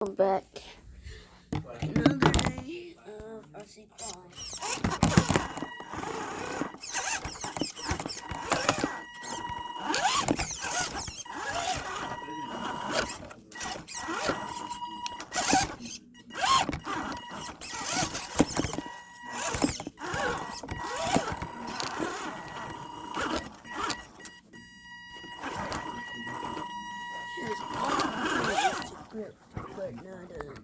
Welcome back. Another day of RC Crawl. Here's all the grip, but no, it doesn't.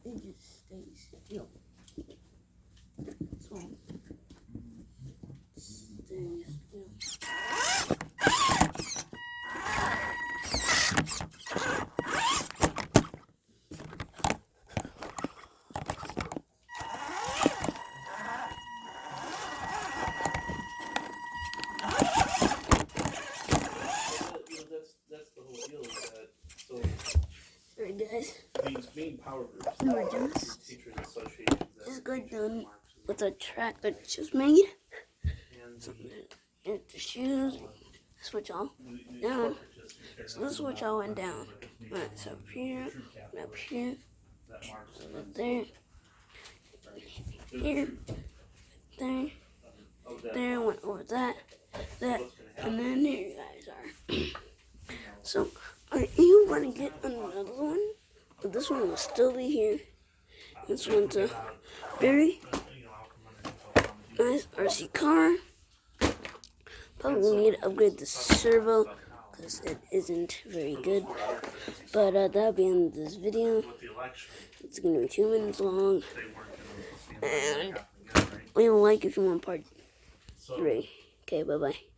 It just stays still. So, stay still. That's the whole deal with that. So, Alright guys, these main power groups, we're just teachers associations, got done with the track that I just made. and And the shoes, switch off, down. So the switch all went down. Right, so up here, so up there, here, there, there, went over that, and then here you guys are. So, are you going to get another one? But this one will still be here. This one's a very nice RC car. Probably need to upgrade the servo because it isn't very good. But that'll be in this video. It's going to be 2 minutes long. And leave a like if you want part 3. Okay, bye-bye.